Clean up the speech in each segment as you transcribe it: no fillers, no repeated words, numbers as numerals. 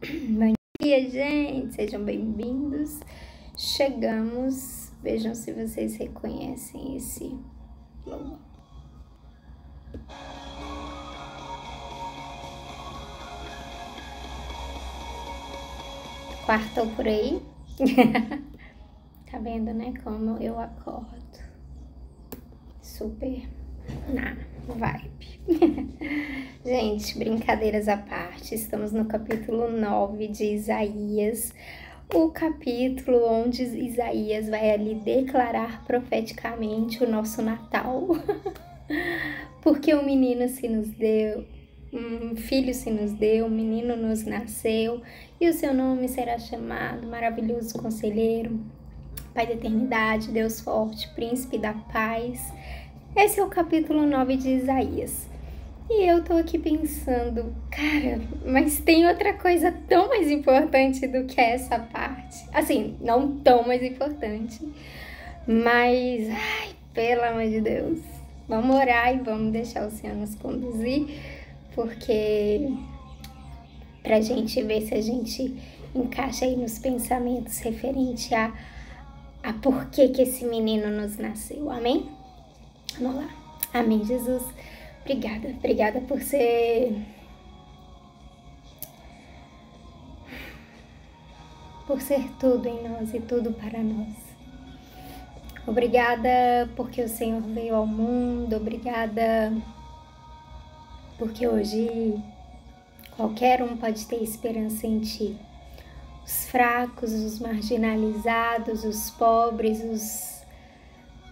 Bom dia, gente! Sejam bem-vindos. Chegamos. Vejam se vocês reconhecem esse logo. Quartou por aí? Tá vendo, né? Como eu acordo. Super na vibe. Gente, brincadeiras à parte, estamos no capítulo 9 de Isaías, o capítulo onde Isaías vai ali declarar profeticamente o nosso Natal, porque um menino se nos deu, um filho se nos deu, um menino nos nasceu, e o seu nome será chamado Maravilhoso Conselheiro, Pai da Eternidade, Deus Forte, Príncipe da Paz. Esse é o capítulo 9 de Isaías. E eu tô aqui pensando, cara, mas tem outra coisa tão mais importante do que essa parte. Assim, não tão mais importante, mas, ai, pelo amor de Deus, vamos orar e vamos deixar o Senhor nos conduzir, porque pra gente ver se a gente encaixa aí nos pensamentos referente a por que esse menino nos nasceu, amém? Vamos lá, amém, Jesus. Obrigada por ser tudo em nós e tudo para nós. Obrigada porque o Senhor veio ao mundo, obrigada porque hoje qualquer um pode ter esperança em Ti. Os fracos, os marginalizados, os pobres, os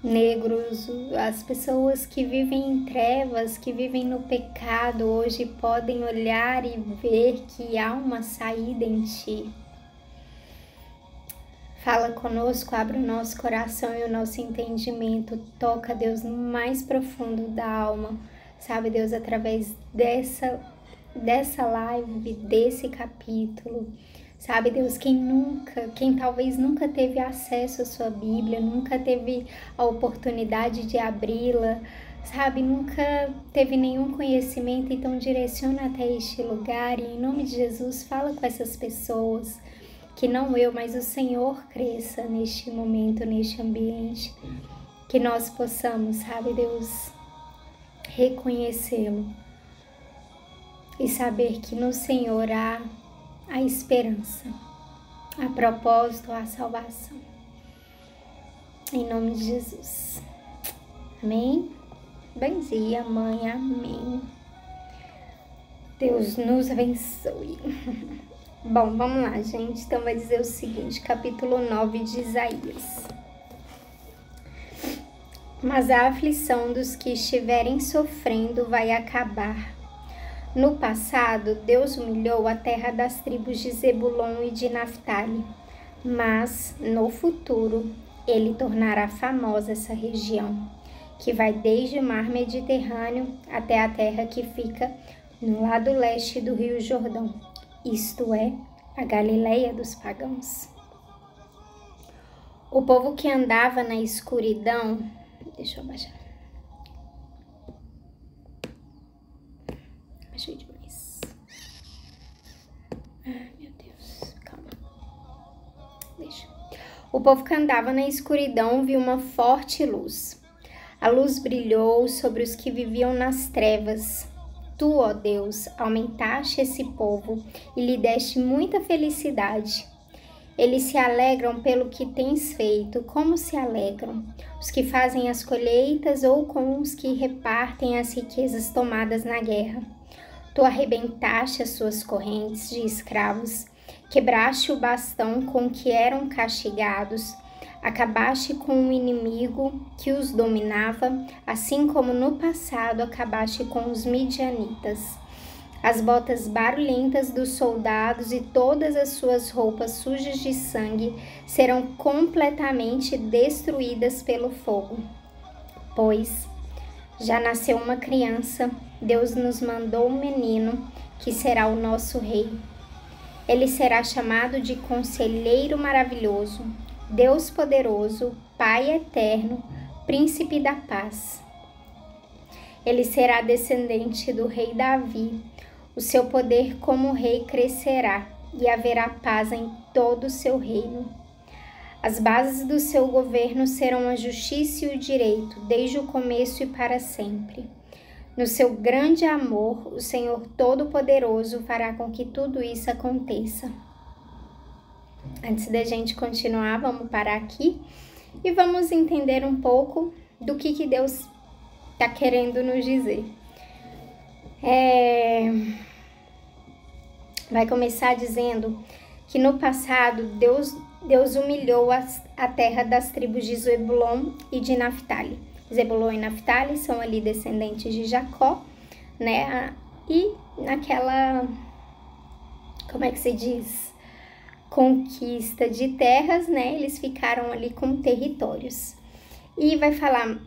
negros, as pessoas que vivem em trevas, que vivem no pecado, hoje podem olhar e ver que há uma saída em Ti. Fala conosco, abre o nosso coração e o nosso entendimento, toca, Deus, no mais profundo da alma, sabe, Deus, através dessa live, desse capítulo. Sabe, Deus, quem talvez nunca teve acesso à sua Bíblia, nunca teve a oportunidade de abri-la, sabe, nunca teve nenhum conhecimento, então direciona até este lugar e em nome de Jesus fala com essas pessoas, que não eu, mas o Senhor cresça neste momento, neste ambiente, que nós possamos, sabe, Deus, reconhecê-lo e saber que no Senhor há a esperança, a propósito, a salvação. Em nome de Jesus. Amém? Bom dia, mãe. Amém. Deus nos abençoe. Bom, vamos lá, gente. Então vai dizer o seguinte, capítulo 9 de Isaías. Mas a aflição dos que estiverem sofrendo vai acabar. No passado, Deus humilhou a terra das tribos de Zebulon e de Naftali, mas no futuro Ele tornará famosa essa região, que vai desde o mar Mediterrâneo até a terra que fica no lado leste do rio Jordão, isto é, a Galileia dos pagãos. O povo que andava na escuridão, deixa eu abaixar. Achei demais. Ai, meu Deus. Calma. Deixa. O povo que andava na escuridão viu uma forte luz. A luz brilhou sobre os que viviam nas trevas. Tu, ó Deus, aumentaste esse povo e lhe deste muita felicidade. Eles se alegram pelo que tens feito, como se alegram os que fazem as colheitas ou com os que repartem as riquezas tomadas na guerra. Tu arrebentaste as suas correntes de escravos, quebraste o bastão com que eram castigados, acabaste com o inimigo que os dominava, assim como no passado acabaste com os midianitas. As botas barulhentas dos soldados e todas as suas roupas sujas de sangue serão completamente destruídas pelo fogo. Pois já nasceu uma criança, Deus nos mandou um menino, que será o nosso rei. Ele será chamado de Conselheiro Maravilhoso, Deus Poderoso, Pai Eterno, Príncipe da Paz. Ele será descendente do rei Davi. O seu poder como rei crescerá e haverá paz em todo o seu reino. As bases do seu governo serão a justiça e o direito, desde o começo e para sempre. No seu grande amor, o Senhor Todo-Poderoso fará com que tudo isso aconteça. Antes da gente continuar, vamos parar aqui e vamos entender um pouco do que Deus está querendo nos dizer. Vai começar dizendo que no passado Deus humilhou a terra das tribos de Zebulon e de Naftali. Zebulon e Naftali são ali descendentes de Jacó, né? E naquela, como é que se diz? Conquista de terras, né? Eles ficaram ali com territórios. E vai falar,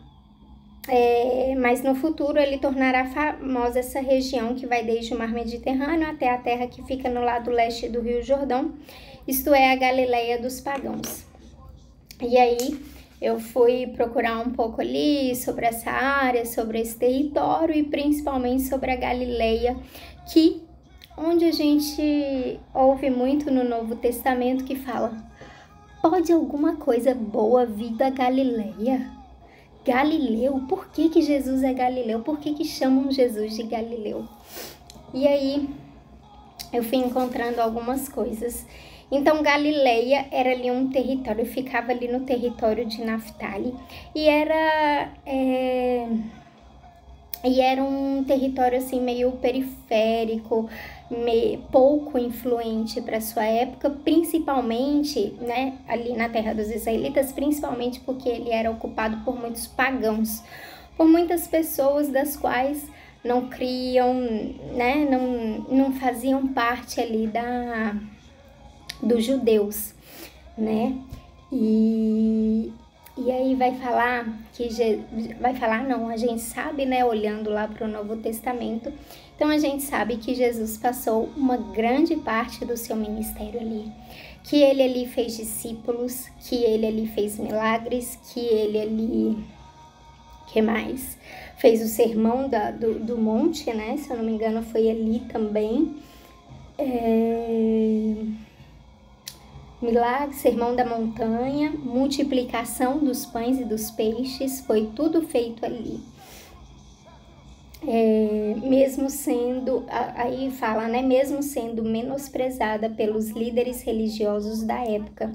mas no futuro ele tornará famosa essa região que vai desde o mar Mediterrâneo até a terra que fica no lado leste do Rio Jordão, isto é, a Galileia dos pagãos. E aí eu fui procurar um pouco ali sobre essa área, sobre esse território e principalmente sobre a Galileia, onde a gente ouve muito no Novo Testamento que fala: pode alguma coisa boa vir da Galileia? Galileu? Por que Jesus é Galileu? Por que chamam Jesus de Galileu? E aí eu fui encontrando algumas coisas. Então Galileia era ali um território, ficava ali no território de Naftali e era um território assim meio periférico, pouco influente para sua época, principalmente, né, ali na terra dos israelitas, principalmente porque ele era ocupado por muitos pagãos, por muitas pessoas das quais não criam, né, não faziam parte ali dos judeus, né? E aí vai falar a gente sabe, né, olhando lá para o Novo Testamento, então a gente sabe que Jesus passou uma grande parte do seu ministério ali, que ele ali fez discípulos, que ele ali fez milagres, que ele ali, que mais? Fez o sermão do monte, né, se eu não me engano foi ali também, milagre, sermão da montanha, multiplicação dos pães e dos peixes, foi tudo feito ali. Mesmo sendo, aí fala, né, mesmo sendo menosprezada pelos líderes religiosos da época,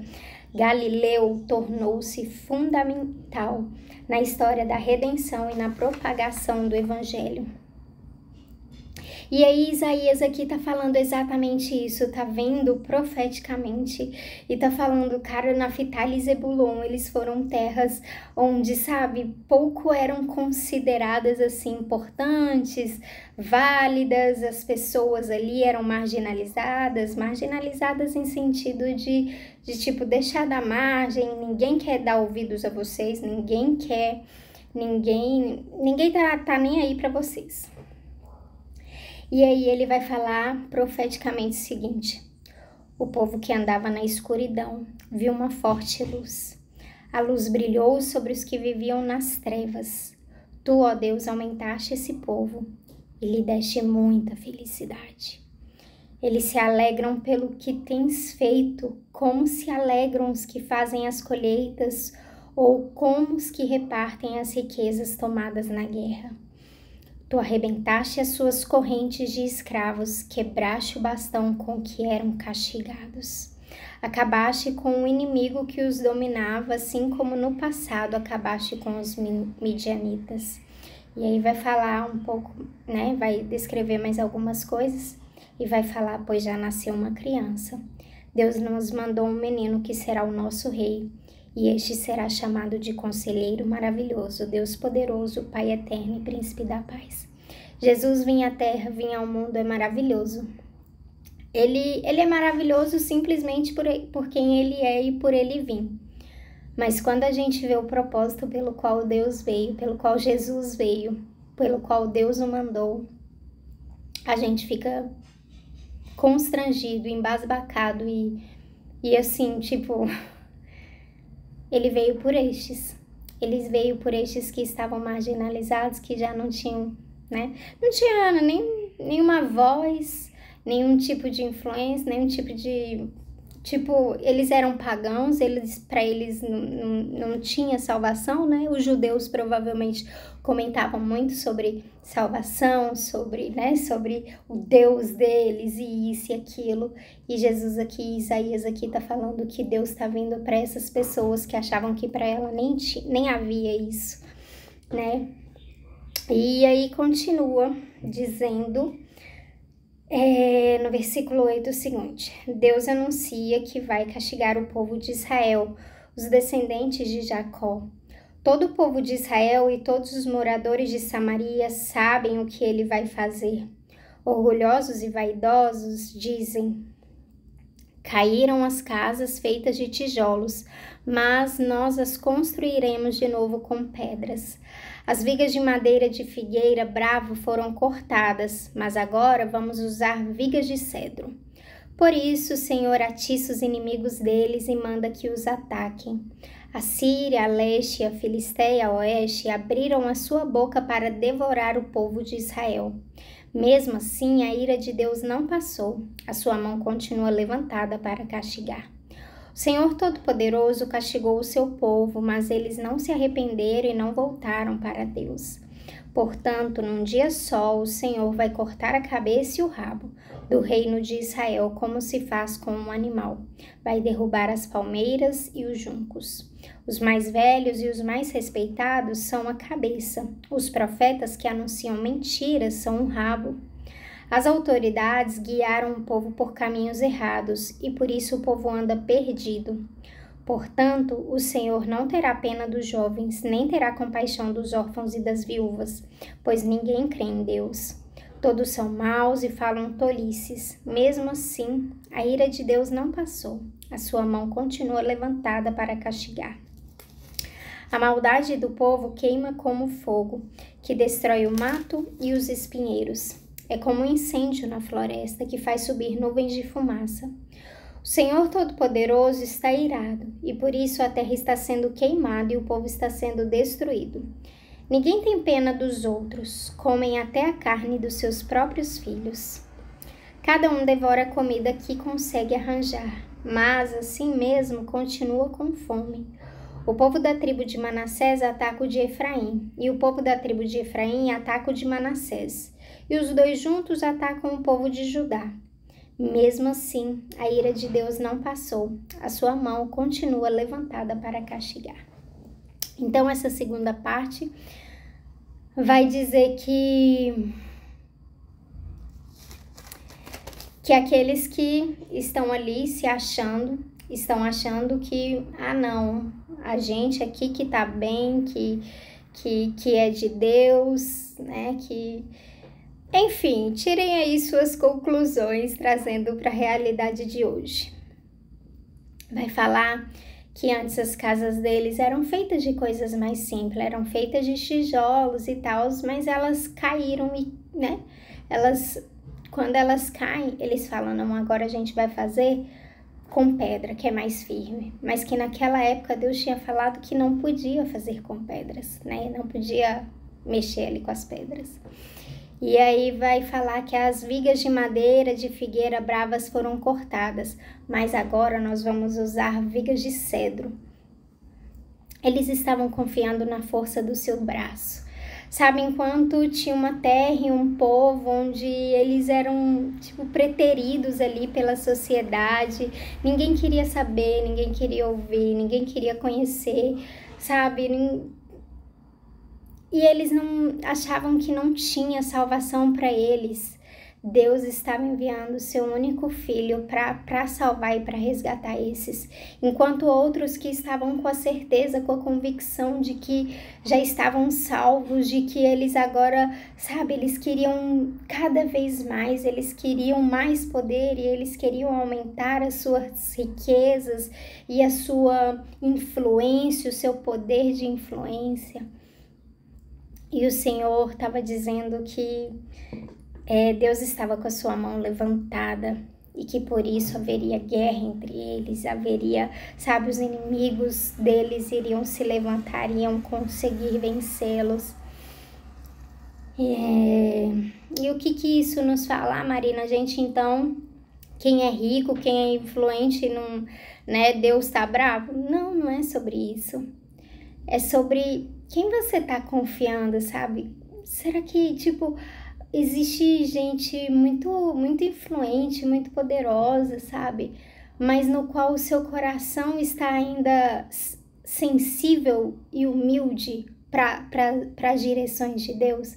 Galileu tornou-se fundamental na história da redenção e na propagação do evangelho. E aí Isaías aqui tá falando exatamente isso, tá vendo profeticamente e tá falando, cara, Naftali e Zebulon, eles foram terras onde, sabe, pouco eram consideradas assim importantes, válidas, as pessoas ali eram marginalizadas em sentido de tipo deixar da margem, ninguém quer dar ouvidos a vocês, ninguém tá nem aí para vocês. E aí ele vai falar profeticamente o seguinte: o povo que andava na escuridão viu uma forte luz. A luz brilhou sobre os que viviam nas trevas. Tu, ó Deus, aumentaste esse povo e lhe deste muita felicidade. Eles se alegram pelo que tens feito, como se alegram os que fazem as colheitas ou como os que repartem as riquezas tomadas na guerra. Tu arrebentaste as suas correntes de escravos, quebraste o bastão com que eram castigados. Acabaste com o inimigo que os dominava, assim como no passado acabaste com os midianitas. E aí vai falar um pouco, né? Vai descrever mais algumas coisas e vai falar, pois já nasceu uma criança. Deus nos mandou um menino que será o nosso rei. E este será chamado de Conselheiro Maravilhoso, Deus Poderoso, Pai Eterno e Príncipe da Paz. Jesus vinha à Terra, vinha ao mundo, é maravilhoso. Ele é maravilhoso simplesmente por quem ele é e por ele vir. Mas quando a gente vê o propósito pelo qual Deus veio, pelo qual Jesus veio, pelo qual Deus o mandou, a gente fica constrangido, embasbacado e assim, tipo... Ele veio por estes. Ele veio por estes que estavam marginalizados, que já não tinham, né? Não tinha nenhuma voz, nenhum tipo de influência, nenhum tipo de... Tipo, eles eram pagãos, para eles não tinha salvação, né? Os judeus provavelmente comentavam muito sobre salvação, sobre o Deus deles e isso e aquilo. E Jesus aqui, Isaías aqui tá falando que Deus tá vindo para essas pessoas que achavam que para ela nem havia isso, né? E aí continua dizendo... no versículo 8 o seguinte: Deus anuncia que vai castigar o povo de Israel, os descendentes de Jacó. Todo o povo de Israel e todos os moradores de Samaria sabem o que ele vai fazer. Orgulhosos e vaidosos dizem: caíram as casas feitas de tijolos, mas nós as construiremos de novo com pedras. As vigas de madeira de figueira bravo foram cortadas, mas agora vamos usar vigas de cedro. Por isso o Senhor atiça os inimigos deles e manda que os ataquem. A Síria, a leste e a Filisteia, a oeste, abriram a sua boca para devorar o povo de Israel. Mesmo assim, a ira de Deus não passou. A sua mão continua levantada para castigar. O Senhor Todo-Poderoso castigou o seu povo, mas eles não se arrependeram e não voltaram para Deus. Portanto, num dia só, o Senhor vai cortar a cabeça e o rabo do reino de Israel, como se faz com um animal. Vai derrubar as palmeiras e os juncos. Os mais velhos e os mais respeitados são a cabeça. Os profetas que anunciam mentiras são o rabo. As autoridades guiaram o povo por caminhos errados e por isso o povo anda perdido. Portanto, o Senhor não terá pena dos jovens, nem terá compaixão dos órfãos e das viúvas, pois ninguém crê em Deus. Todos são maus e falam tolices. Mesmo assim, a ira de Deus não passou. A sua mão continua levantada para castigar. A maldade do povo queima como fogo, que destrói o mato e os espinheiros. É como um incêndio na floresta que faz subir nuvens de fumaça. O Senhor Todo-Poderoso está irado, e por isso a terra está sendo queimada e o povo está sendo destruído. Ninguém tem pena dos outros, comem até a carne dos seus próprios filhos. Cada um devora a comida que consegue arranjar, mas assim mesmo continua com fome. O povo da tribo de Manassés ataca o de Efraim, e o povo da tribo de Efraim ataca o de Manassés, e os dois juntos atacam o povo de Judá. Mesmo assim, a ira de Deus não passou, a sua mão continua levantada para castigar. Então, essa segunda parte vai dizer que aqueles que estão ali se achando, estão achando que, não, a gente aqui que tá bem, que é de Deus, né, Enfim, tirem aí suas conclusões, trazendo para a realidade de hoje. Vai falar que antes as casas deles eram feitas de coisas mais simples, eram feitas de tijolos e tal, mas elas caíram e, né, quando elas caem, eles falam, não, agora a gente vai fazer com pedra, que é mais firme. Mas que naquela época Deus tinha falado que não podia fazer com pedras, né, não podia mexer ali com as pedras. E aí vai falar que as vigas de madeira de figueira bravas foram cortadas, mas agora nós vamos usar vigas de cedro. Eles estavam confiando na força do seu braço. Sabe, enquanto tinha uma terra e um povo onde eles eram, preteridos ali pela sociedade, ninguém queria saber, ninguém queria ouvir, ninguém queria conhecer, sabe? E eles não achavam que não tinha salvação para eles. Deus estava enviando o seu único filho para salvar e para resgatar esses. Enquanto outros que estavam com a certeza, com a convicção de que já estavam salvos, de que eles agora, eles queriam cada vez mais, eles queriam mais poder e eles queriam aumentar as suas riquezas e a sua influência, o seu poder de influência. E o Senhor estava dizendo que Deus estava com a sua mão levantada e que por isso haveria guerra entre eles, haveria, os inimigos deles iriam se levantar, iriam conseguir vencê-los. E o que isso nos fala, Marina? A gente, então, quem é rico, quem é influente, não, né, Deus tá bravo? Não, não é sobre isso. É sobre quem você tá confiando, sabe? Será que, tipo, existe gente muito influente, muito poderosa, sabe? Mas no qual o seu coração está ainda sensível e humilde para as direções de Deus?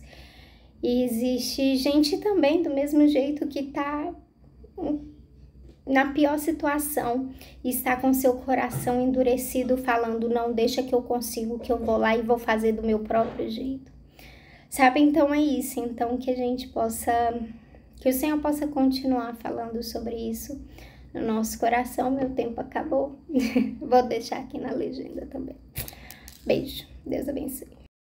E existe gente também do mesmo jeito que tá na pior situação e está com seu coração endurecido, falando, não, deixa que eu consigo, que eu vou lá e vou fazer do meu próprio jeito. Sabe, então é isso, então que a gente possa, que o Senhor possa continuar falando sobre isso no nosso coração. Meu tempo acabou, vou deixar aqui na legenda também. Beijo, Deus abençoe.